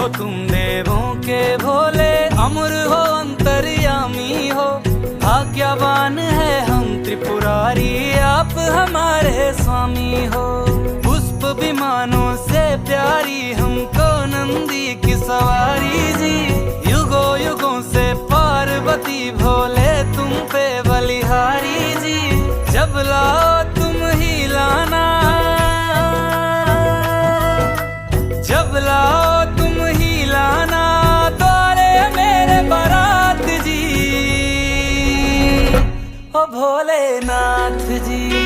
तुम देवों के भोले, अमर हो अंतर्यामी हो। भाग्यवान है हम त्रिपुरारी, आप हमारे स्वामी हो। पुष्प विमानों से प्यारी हमको नंदी की सवारी जी। युगों युगों से पार्वती भोले तुम पे बलिहारी जी। जब लाओ तुम ही लाना, जब लाओ तुम ही लाना, द्वारे मेरे बारात जी, ओ भोलेनाथ जी।